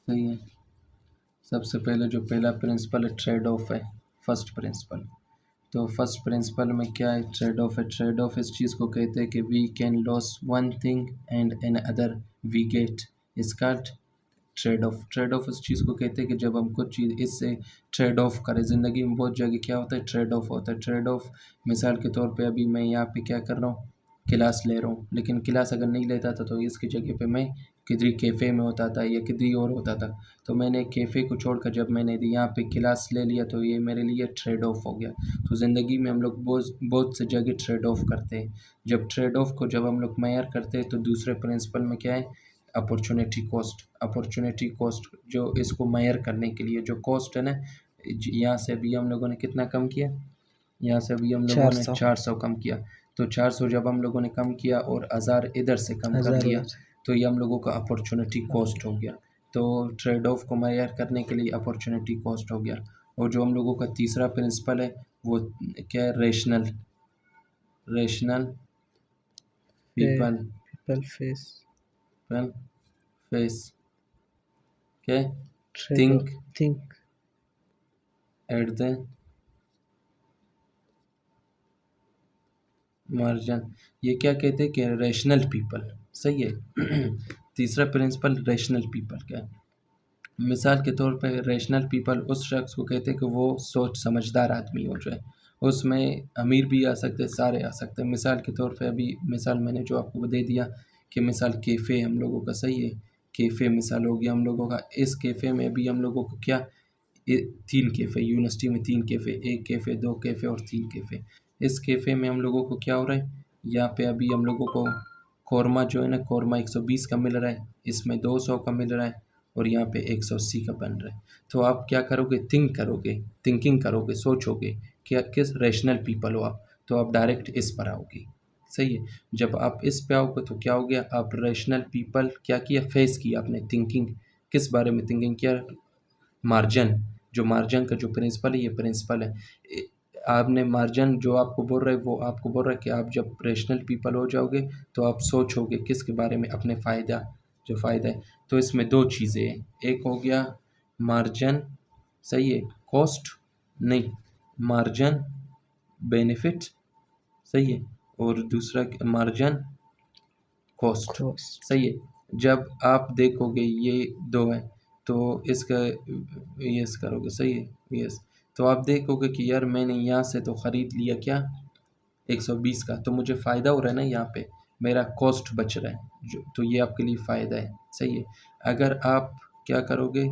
सही है। सबसे पहले जो पहला प्रिंसिपल है ट्रेड ऑफ है, फर्स्ट प्रिंसिपल। तो फर्स्ट प्रिंसिपल में क्या है? ट्रेड ऑफ है। ट्रेड ऑफ इस चीज़ को कहते हैं कि we can loss one thing and another we get, इसका ट्रेड ऑफ। ट्रेड ऑफ उस चीज़ को कहते हैं कि जब हम कुछ चीज़ इससे ट्रेड ऑफ करें। ज़िंदगी में बहुत जगह क्या होता है? ट्रेड ऑफ होता है। ट्रेड ऑफ मिसाल के तौर पे अभी मैं यहाँ पे क्या कर रहा हूँ? क्लास ले रहा हूँ, लेकिन क्लास अगर नहीं लेता था तो इसकी जगह पे मैं किधरी कैफ़े में होता था या किधरी और होता था। तो मैंने कैफ़े को छोड़कर जब मैंने यहाँ पे क्लास ले लिया तो ये मेरे लिए ट्रेड ऑफ हो गया। तो ज़िंदगी में हम लोग बहुत बहुत से जगह ट्रेड ऑफ करते हैं। जब ट्रेड ऑफ को जब हम लोग मैयर करते हैं तो दूसरे प्रिंसिपल में क्या है? Opportunity cost. अपॉर्चुनिटी कॉस्ट जो इसको मैयर करने के लिए जो कॉस्ट है ना, यहाँ से अभी हम लोगों ने कितना कम किया? यहाँ से अभी हम लोगों ने 400 400 कम किया। तो 400 जब हम लोगों ने कम किया और 1000 इधर से कम कर हजार लिया, उधर। तो ये हम लोगों का अपॉर्चुनिटी कॉस्ट हो गया। तो ट्रेड ऑफ को मैयर करने के लिए अपॉर्चुनिटी कॉस्ट हो गया। और जो हम लोगों का तीसरा प्रिंसिपल है वो क्या है? Rational. Rational people people face face क्या? Trade off think think at the margin. ये क्या कहते हैं कि रेशनल पीपल। सही है। तीसरा प्रिंसिपल रेशनल पीपल क्या है? मिसाल के तौर पे रेशनल पीपल उस शख्स को कहते हैं कि वो सोच समझदार आदमी हो जाए। उसमें अमीर भी आ सकते, सारे आ सकते हैं। मिसाल के तौर पे अभी मिसाल मैंने जो आपको दे दिया कि मिसाल कैफ़े हम लोगों का, सही है, कैफ़े मिसाल हो गया हम लोगों का। इस कैफ़े में भी हम लोगों को क्या, 3 कैफ़े यूनिवर्सिटी में, 3 कैफ़े, 1 कैफ़े, 2 कैफ़े और 3 कैफ़े। इस कैफ़े में हम लोगों को क्या हो रहा है? यहाँ पे अभी हम लोगों को कौरमा जो है ना, कौरमा 120 का मिल रहा है, इसमें 200 का मिल रहा है और यहाँ पे 180 का बन रहा है। तो आप क्या करोगे? थिंक करोगे, थिंकिंग करोगे, सोचोगे क्या किस रेशनल पीपल हो आप, तो आप डायरेक्ट इस पर आओगे। सही है। जब आप इस पे आओगे तो क्या हो गया? आप रेशनल पीपल क्या किया? फेस किया आपने थिंकिंग। किस बारे में थिंकिंग किया? मार्जिन। जो मार्जिन का जो प्रिंसिपल है, ये प्रिंसिपल है। आपने मार्जिन जो आपको बोल रहा है वो आपको बोल रहा है कि आप जब रेशनल पीपल हो जाओगे तो आप सोचोगे किसके बारे में? अपने फ़ायदा, जो फ़ायदा है। तो इसमें 2 चीज़ें हैं, एक हो गया मार्जिन, सही है, कॉस्ट नहीं, मार्जिन बेनिफिट, सही है, और दूसरा मार्जिन कॉस्ट, कॉस्ट। सही है। जब आप देखोगे ये 2 है तो इसका यस करोगे, सही है, यस। तो आप देखोगे कि यार मैंने यहाँ से तो ख़रीद लिया क्या? 120 का, तो मुझे फ़ायदा हो रहा है ना यहाँ पे, मेरा कॉस्ट बच रहा है जो, तो ये आपके लिए फ़ायदा है, सही है। अगर आप क्या करोगे?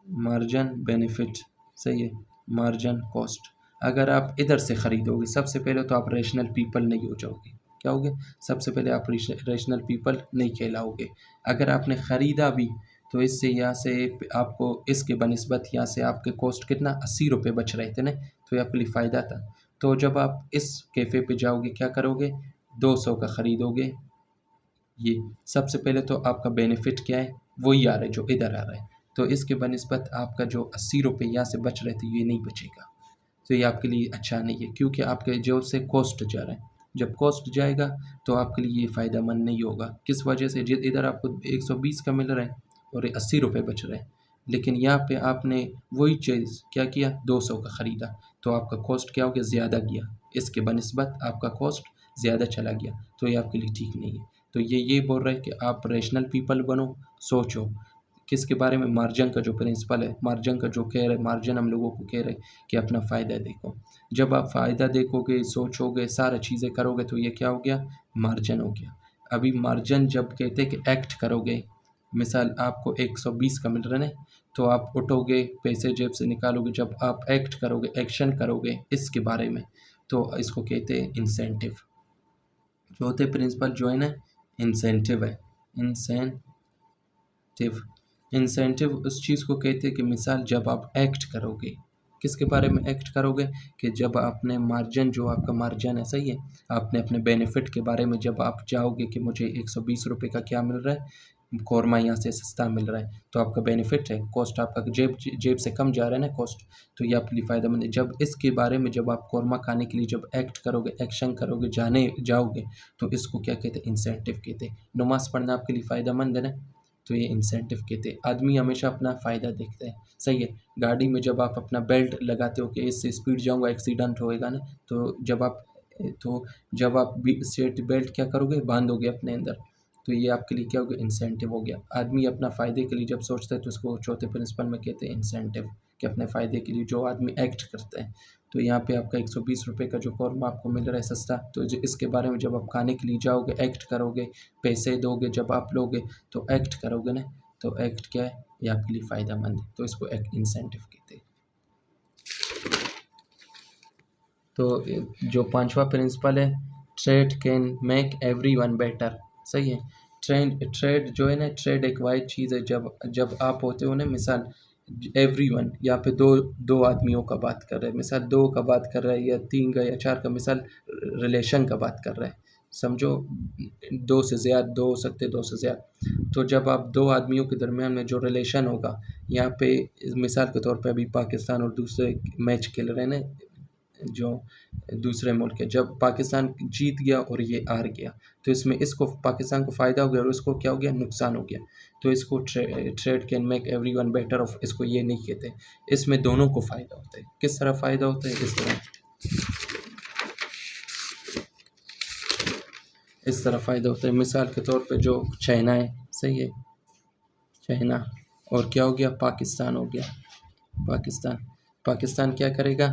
मार्जिन बेनिफिट, सही है, मार्जिन कॉस्ट। अगर आप इधर से ख़रीदोगे सबसे पहले तो आप रेशनल पीपल नहीं हो जाओगे। क्या होगे? सबसे पहले आप रेशनल पीपल नहीं कहलाओगे। अगर आपने ख़रीदा भी तो इससे यहाँ से आपको इसके बनिस्बत यहाँ से आपके कॉस्ट कितना 80 रुपये बच रहे थे ना, तो ये आपके लिए फ़ायदा था। तो जब आप इस कैफ़े पे जाओगे क्या करोगे? 200 का ख़रीदोगे। ये सबसे पहले तो आपका बेनिफिट क्या है? वही आ रहा है जो इधर आ रहा है। तो इसके बनिस्बत आपका जो 80 रुपये यहाँ से बच रहे थे ये नहीं बचेगा। तो ये आपके लिए अच्छा नहीं है क्योंकि आपके जेब से कॉस्ट जा रहा है। जब कॉस्ट जाएगा तो आपके लिए ये फ़ायदेमंद नहीं होगा। किस वजह से? इधर आपको 120 का मिल रहा है और 80 रुपये बच रहे हैं, लेकिन यहाँ पे आपने वही चीज़ क्या किया? 200 का ख़रीदा, तो आपका कॉस्ट क्या हो गया? ज़्यादा गया। इसके बनिस्बत आपका कॉस्ट ज़्यादा चला गया, तो ये आपके लिए ठीक नहीं है। तो ये बोल रहा है कि आप रेशनल पीपल बनो, सोचो किसके बारे में? मार्जिन का जो प्रिंसिपल है, मार्जिन का जो कह रहे हैं, मार्जिन हम लोगों को कह रहे हैं कि अपना फ़ायदा देखो। जब आप फ़ायदा देखोगे, सोचोगे, सारा चीज़ें करोगे तो ये क्या हो गया? मार्जिन हो गया। अभी मार्जिन जब कहते हैं कि एक्ट करोगे, मिसाल आपको 120 का मिल रहा है ना, तो आप उठोगे, पैसे जेब से निकालोगे, जब आप एक्ट करोगे, एक्शन करोगे इसके बारे में, तो इसको कहते हैं इंसेंटिव। चौथे प्रिंसिपल जो है ना, इंसेंटिव है। इंसेंटिव। इंसेंटिव उस चीज़ को कहते हैं कि मिसाल जब आप एक्ट करोगे, किसके बारे में एक्ट करोगे? कि जब आपने मार्जिन, जो आपका मार्जिन है, सही है, आपने अपने बेनिफिट के बारे में जब आप जाओगे कि मुझे 120 रुपये का क्या मिल रहा है? कौरमा यहाँ से सस्ता मिल रहा है, तो आपका बेनिफिट है, कॉस्ट आपका जेब से कम जा रहा है ना कॉस्ट, तो ये आपके लिए फ़ायदेमंद है। जब इसके बारे में जब आप कौरमा खाने के लिए जब एक्ट करोगे, एक्शन करोगे, जाने जाओगे, तो इसको क्या कहते हैं? इंसेंटिव कहते हैं। नमाज़ पढ़ना आपके लिए फ़ायदेमंद है ना, तो ये इंसेंटिव कहते हैं। आदमी हमेशा अपना फ़ायदा देखता है, सही है। गाड़ी में जब आप अपना बेल्ट लगाते हो कि इससे स्पीड जाऊँगा एक्सीडेंट होएगा ना, तो जब आप सीट बेल्ट क्या करोगे, बांधोगे अपने अंदर, तो ये आपके लिए क्या हो गया, इंसेंटिव हो गया। आदमी अपना फ़ायदे के लिए जब सोचता है तो उसको चौथे प्रिंसिपल में कहते हैं इंसेंटिव, कि अपने फ़ायदे के लिए जो आदमी एक्ट करता है। तो यहाँ पे आपका 120 रुपये का जो कौरमा आपको मिल रहा है सस्ता, तो इसके बारे में जब आप खाने के लिए जाओगे, एक्ट करोगे, पैसे दोगे, जब आप लोगे तो एक्ट करोगे ना, तो एक्ट क्या है, ये आपके लिए फ़ायदेमंद है, तो इसको एक इंसेंटिव कहते हैं। तो जो पांचवा प्रिंसिपल है, trade can make everyone better, सही है। ट्रेड जो है ना, ट्रेड एक वाइड चीज़ है। जब आप होते हो ना, मिसाल एवरीवन, यहाँ पे दो आदमियों का बात कर रहे हैं, मिसाल दो का बात कर रहा है, या तीन का या चार का, मिसाल रिलेशन का बात कर रहा है, समझो। दो से ज़्यादा, दो हो सकते, दो से ज़्यादा। तो जब आप दो आदमियों के दरमियान में जो रिलेशन होगा, यहाँ पे मिसाल के तौर पे अभी पाकिस्तान और दूसरे मैच खेल रहे हैं ना, जो दूसरे मुल्क है, जब पाकिस्तान जीत गया और ये हार गया, तो इसमें इसको पाकिस्तान को फ़ायदा हो गया और उसको क्या हो गया, नुकसान हो गया। तो इसको trade can make everyone better of, इसको ये नहीं कहते। इसमें दोनों को फ़ायदा होता है। किस तरह फ़ायदा होता है, इस तरह फ़ायदा होता है। मिसाल के तौर पे जो चाइना है, सही है, चाइना, और क्या हो गया, पाकिस्तान हो गया। पाकिस्तान क्या करेगा,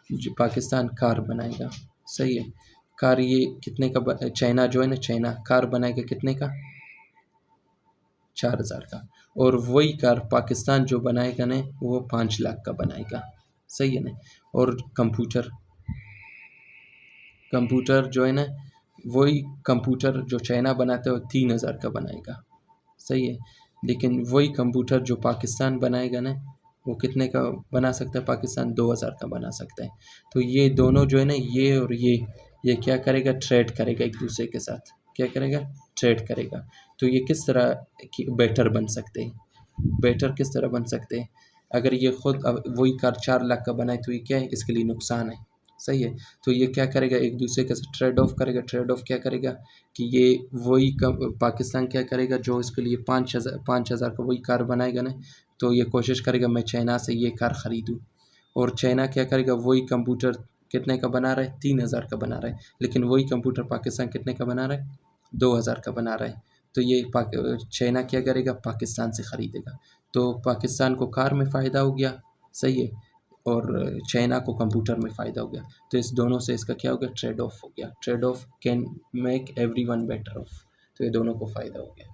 जो पाकिस्तान कार बनाएगा, सही है। कार ये कितने का, चाइना जो है ना, चाइना कार बनाएगा कितने का, 4000 का। और वही कार पाकिस्तान जो बनाएगा ना, वो 5 लाख का बनाएगा, सही है ना। और कंप्यूटर जो है ना, वही कंप्यूटर जो चाइना बनाता है वो 3000 का बनाएगा, सही है। लेकिन वही कंप्यूटर जो पाकिस्तान बनाएगा ना, वो कितने का बना सकता है, पाकिस्तान 2000 का बना सकता है। तो ये दोनों जो है ना, ये और ये क्या करेगा, ट्रेड करेगा एक दूसरे के साथ, क्या करेगा, ट्रेड करेगा। तो ये किस तरह बेटर बन सकते हैं, बेटर किस तरह बन सकते हैं। अगर ये खुद वही कार 4 लाख का बनाए, तो ये क्या है, इसके लिए नुकसान है, सही है। तो ये क्या करेगा, एक दूसरे के साथ ट्रेड ऑफ करेगा। ट्रेड ऑफ क्या करेगा कि ये वही पाकिस्तान क्या करेगा, जो इसके लिए 5000 का वही कार बनाएगा ना, तो ये कोशिश करेगा मैं चाइना से ये कार ख़रीदूँ। और चाइना क्या करेगा, वही कंप्यूटर कितने का बना रहा है, 3000 का बना रहा है, लेकिन वही कंप्यूटर पाकिस्तान कितने का बना रहा है, 2000 का बना रहा है। तो ये चाइना क्या करेगा, पाकिस्तान से ख़रीदेगा। तो पाकिस्तान को कार में फ़ायदा हो गया, सही है, और चाइना को कंप्यूटर में फ़ायदा हो गया। तो इस दोनों से इसका क्या हो गया, ट्रेड ऑफ हो गया। Trade off can make everyone better of, तो ये दोनों को फ़ायदा हो गया।